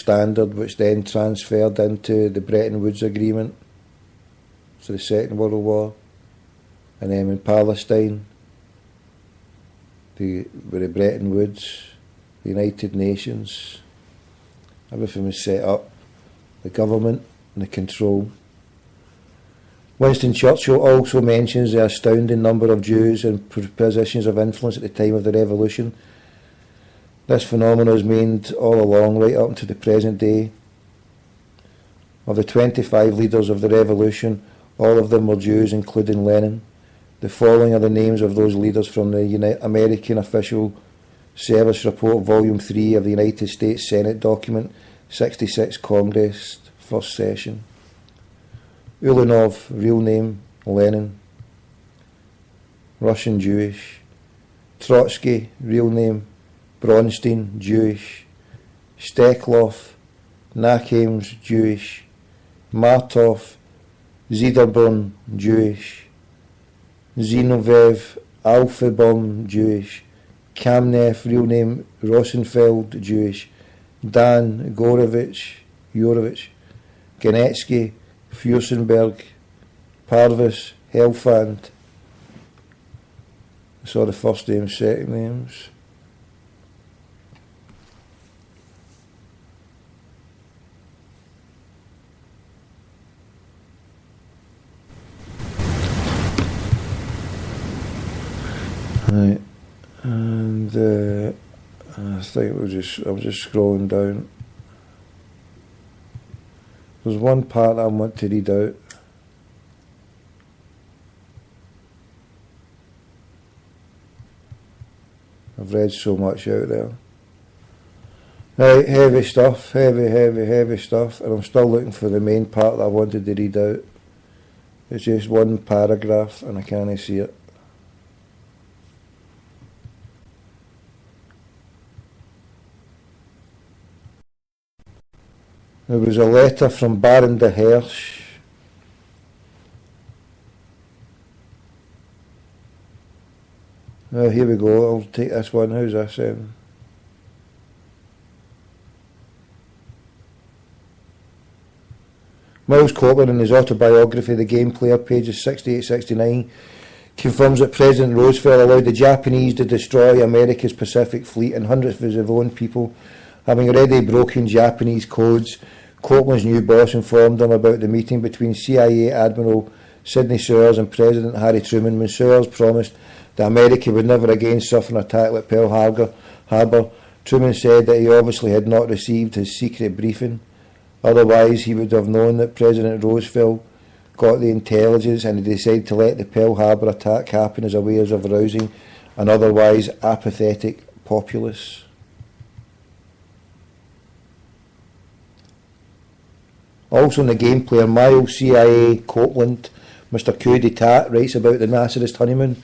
standard, which then transferred into the Bretton Woods Agreement, so the Second World War. And then in Palestine, with the Bretton Woods, the United Nations, everything was set up, the government and the control. Winston Churchill also mentions the astounding number of Jews in positions of influence at the time of the revolution. This phenomenon is maintained all along, right up to the present day. Of the 25 leaders of the revolution, all of them were Jews, including Lenin. The following are the names of those leaders from the American Official Service Report, Volume 3 of the United States Senate Document 66, Congress, First Session. Ulyanov, real name, Lenin. Russian Jewish. Trotsky, real name, Bronstein, Jewish. Steklov, Nakims, Jewish. Martov, Ziderborn, Jewish. Zinoviev, Alphabom, Jewish. Kamnev, real name, Rosenfeld, Jewish. Dan Yorovich, Genetsky, Furstenberg, Parvis, Helfand. I saw the first names, second names. Right, and I think I'm just scrolling down. There's one part I want to read out. I've read so much out there. Right, heavy stuff, heavy stuff, and I'm still looking for the main part that I wanted to read out. It's just one paragraph and I can't see it. There was a letter from Baron de Hersch. Oh, here we go. I'll take this one. How's this in? Miles Copeland, in his autobiography, The Game Player, pages 68-69, confirms that President Roosevelt allowed the Japanese to destroy America's Pacific Fleet and hundreds of his own people. Having already broken Japanese codes, Copeland's new boss informed him about the meeting between CIA Admiral Sidney Sewers and President Harry Truman. When Sewers promised that America would never again suffer an attack like Pearl Harbor, Truman said that he obviously had not received his secret briefing. Otherwise, he would have known that President Roosevelt got the intelligence and he decided to let the Pearl Harbor attack happen as a way of rousing an otherwise apathetic populace. Also in The Game Player, Miles CIA Copeland, Mr. Coup d'etat, writes about the Nasserist honeymoon.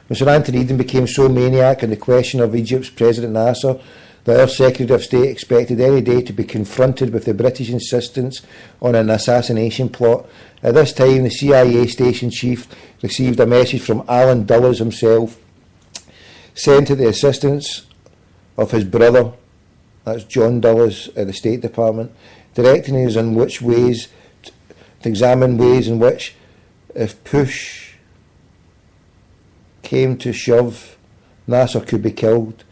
Mr. Anthony Eden became so maniac on the question of Egypt's President Nasser that our Secretary of State expected any day to be confronted with the British insistence on an assassination plot. At this time, the CIA station chief received a message from Alan Dulles himself, sent to the assistance of his brother, that's John Dulles at the State Department, directing us in which ways to examine ways in which, if push came to shove, Nasser could be killed.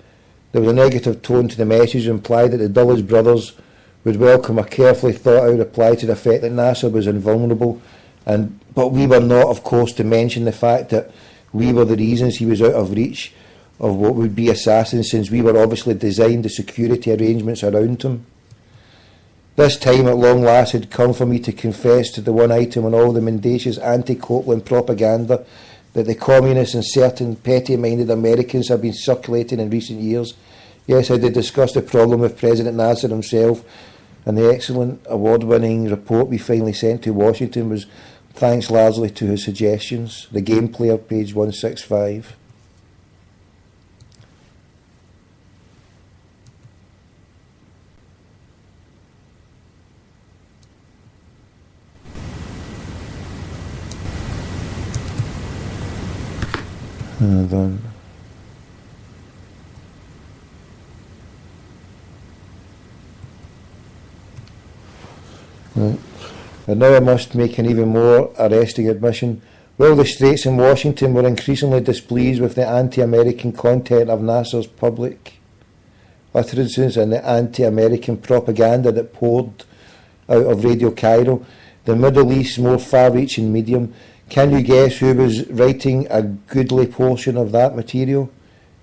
There was a negative tone to the message, implied that the Dulles brothers would welcome a carefully thought out reply to the effect that Nasser was invulnerable, but we were not, of course, to mention the fact that we were the reasons he was out of reach of what would be assassins, since we were obviously designed the security arrangements around him. This time at long last had come for me to confess to the one item on all the mendacious anti-Copeland propaganda that the communists and certain petty-minded Americans have been circulating in recent years. Yes, I did discuss the problem with President Nasser himself, and the excellent award-winning report we finally sent to Washington was thanks largely to his suggestions. The Game Player, page 165. Then Right. And now I must make an even more arresting admission. While the Straits in Washington were increasingly displeased with the anti-American content of Nasser's public utterances and the anti-American propaganda that poured out of Radio Cairo, the Middle East's more far-reaching medium, can you guess who was writing a goodly portion of that material?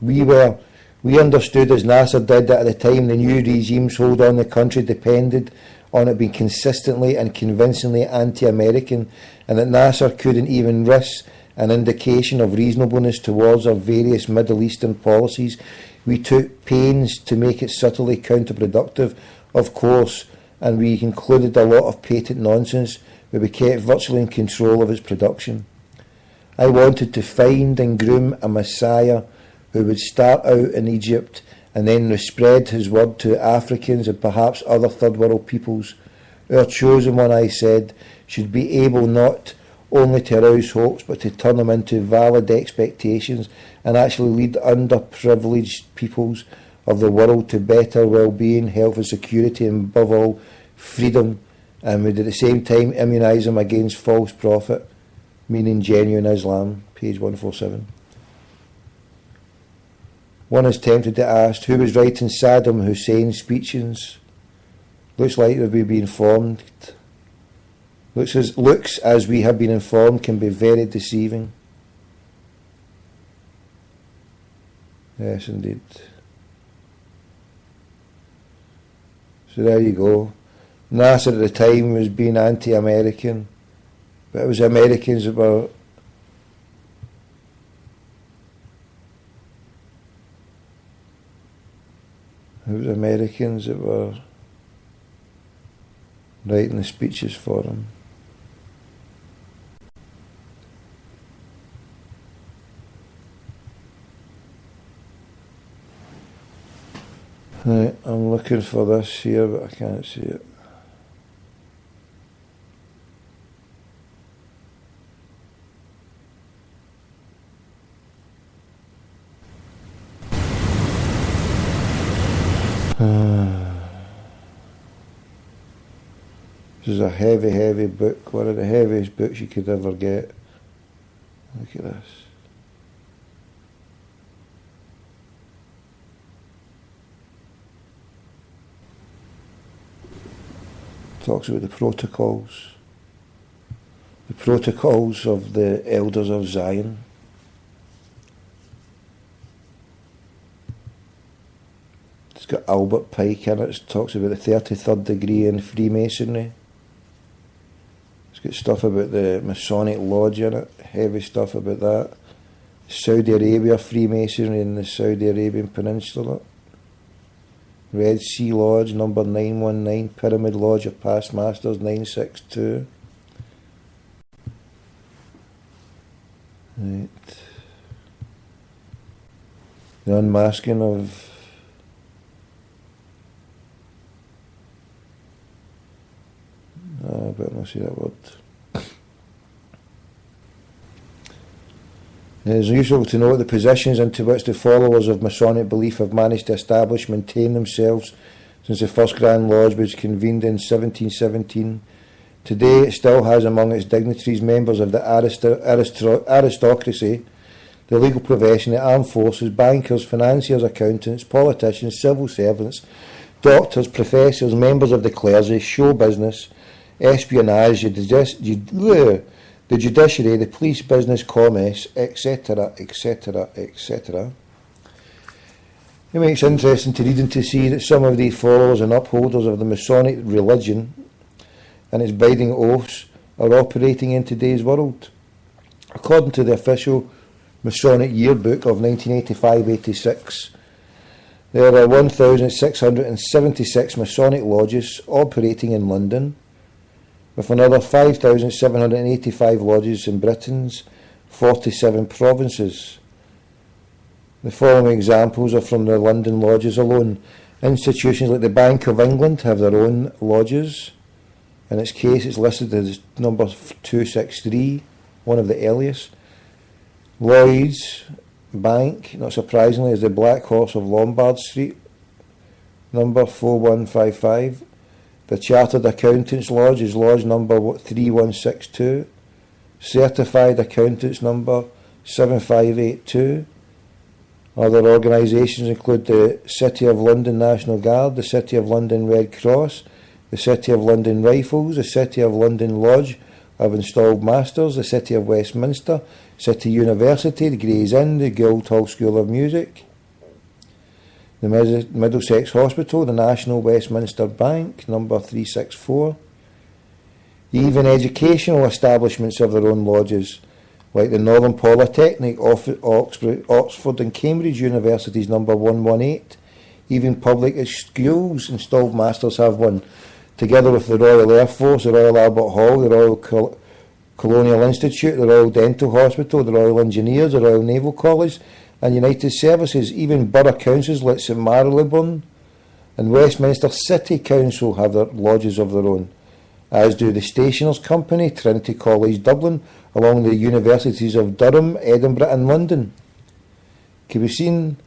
We were. We understood, as Nasser did, that at the time the new regime's hold on the country depended on it being consistently and convincingly anti-American, and that Nasser couldn't even risk an indication of reasonableness towards our various Middle Eastern policies. We took pains to make it subtly counterproductive, of course, and we included a lot of patent nonsense, but we kept virtually in control of its production. I wanted to find and groom a messiah who would start out in Egypt and then spread his word to Africans and perhaps other third world peoples. Our chosen one, I said, should be able not only to arouse hopes but to turn them into valid expectations and actually lead underprivileged peoples of the world to better well-being, health and security, and above all, freedom, and would at the same time immunise them against false prophet, meaning genuine Islam, page 147. One is tempted to ask, who was writing Saddam Hussein's speeches? Looks like we've been informed. Looks as we have been informed can be very deceiving. Yes, indeed. So there you go. Nasser at the time was being anti-American, but it was Americans that were writing the speeches for him. Right, I'm looking for this here, but I can't see it. This is a heavy, heavy book, one of the heaviest books you could ever get. Look at this. Talks about the protocols of the elders of Zion. It's got Albert Pike in it. It talks about the 33rd degree in Freemasonry. It's got stuff about the Masonic Lodge in it, heavy stuff about that. Saudi Arabia Freemasonry in the Saudi Arabian Peninsula. Red Sea Lodge, number 919, Pyramid Lodge of Past Masters, 962. Right. The unmasking of I better not say that word. It is useful to note the positions into which the followers of Masonic belief have managed to establish, maintain themselves since the first Grand Lodge was convened in 1717. Today it still has among its dignitaries members of the aristocracy, the legal profession, the armed forces, bankers, financiers, accountants, politicians, civil servants, doctors, professors, members of the clergy, show business, espionage, the judiciary, the police, business, commerce, etc., etc., etc. It makes it interesting to read and to see that some of the followers and upholders of the Masonic religion and its binding oaths are operating in today's world. According to the official Masonic Yearbook of 1985-86, there are 1,676 Masonic lodges operating in London, with another 5,785 lodges in Britain's 47 provinces. The following examples are from the London lodges alone. Institutions like the Bank of England have their own lodges. In its case, it's listed as number 263, one of the earliest. Lloyd's Bank, not surprisingly, is the Black Horse of Lombard Street, number 4155. The Chartered Accountants Lodge is Lodge number 3162. Certified Accountants number 7582. Other organisations include the City of London National Guard, the City of London Red Cross, the City of London Rifles, the City of London Lodge of Installed Masters, the City of Westminster, City University, the Gray's Inn, the Guildhall School of Music, the Middlesex Hospital, the National Westminster Bank, number 364. Even educational establishments have their own lodges, like the Northern Polytechnic, Oxford and Cambridge Universities, number 118. Even public schools installed masters have one, together with the Royal Air Force, the Royal Albert Hall, the Royal Colonial Institute, the Royal Dental Hospital, the Royal Engineers, the Royal Naval College and United Services. Even borough councils like St Marylebone and Westminster City Council have their lodges of their own, as do the Stationers' Company, Trinity College Dublin, along with the universities of Durham, Edinburgh and London. Can be seen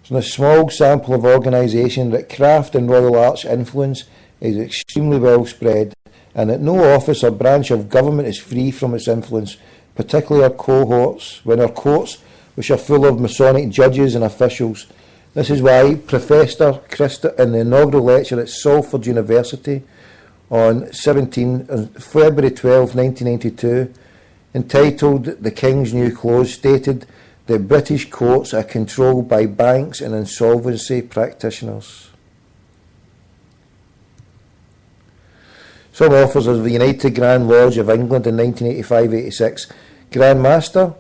as a small sample of organisation that craft and royal arts influence is extremely well spread, and that no office or branch of government is free from its influence, particularly our cohorts, which are full of Masonic judges and officials. This is why Professor Christa, in the inaugural lecture at Salford University on February 12, 1992, entitled "The King's New Clothes," stated that British courts are controlled by banks and insolvency practitioners. Some authors of the United Grand Lodge of England in 1985-86, Grand Master,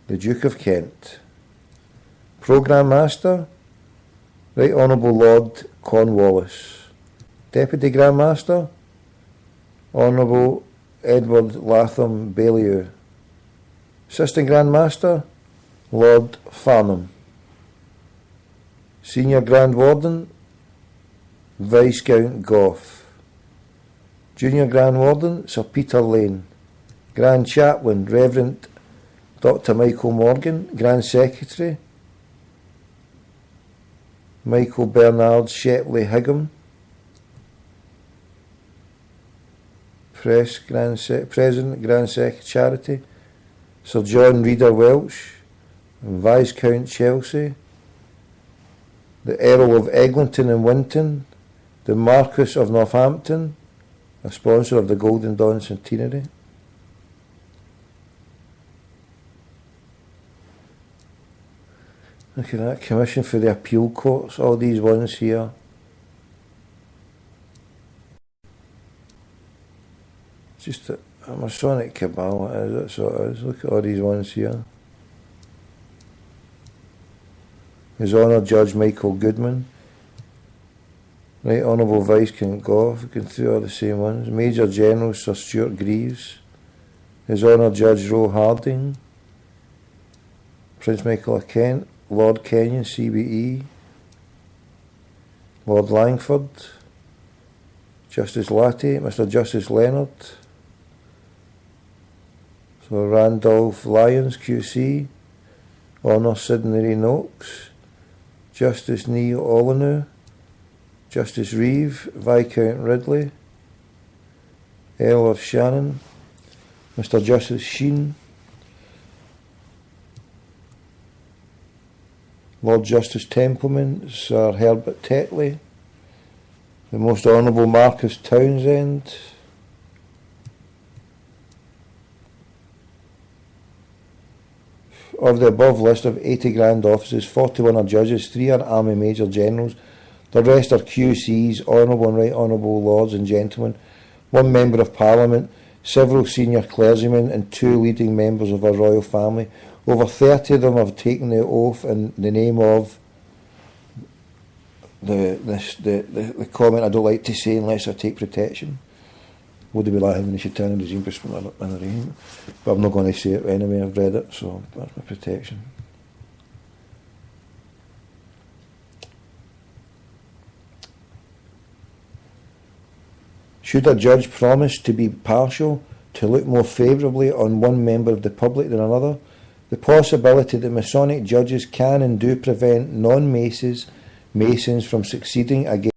the Duke of Kent. Programme Master, Right Honourable Lord Cornwallis. Deputy Grand Master, Honourable Edward Latham Baillieu. Assistant Grand Master, Lord Farnham. Senior Grand Warden, Viscount Gough. Junior Grand Warden, Sir Peter Lane. Grand Chaplain, Reverend Dr. Michael Morgan. Grand Secretary, Michael Bernard Shepley Higham. President, Grand Secretary Charity, Sir John Reader Welch. Viscount Chelsea. The Earl of Eglinton and Winton. The Marquess of Northampton, a sponsor of the Golden Dawn Centenary. Look at that, Commission for the Appeal Courts, all these ones here. Just a Masonic cabal, is it? So it is. Look at all these ones here. His Honour Judge Michael Goodman. Right Honourable Viscount Gough, going through all the same ones. Major General Sir Stuart Greaves. His Honour Judge Roe Harding. Prince Michael of Kent. Lord Kenyon, CBE. Lord Langford. Justice Latty. Mr Justice Leonard. So Randolph Lyons, QC. Honour Sidney Noakes. Justice Neil Olenew. Justice Reeve, Viscount Ridley, Earl of Shannon, Mr Justice Sheen, Lord Justice Templeman, Sir Herbert Tetley, the Most Honourable Marcus Townsend, of the above list of 80 Grand Officers, 41 are judges, 3 are Army Major Generals, the rest are QCs, Honourable and Right Honourable Lords and Gentlemen, 1 Member of Parliament, several senior clergymen and 2 leading members of our royal family. Over 30 of them have taken the oath in the name of the comment I don't like to say unless I take protection. But I'm not going to say it anyway, I've read it, so that's my protection. Should a judge promise to be partial, to look more favourably on one member of the public than another, the possibility that Masonic judges can and do prevent non-Maces Masons from succeeding again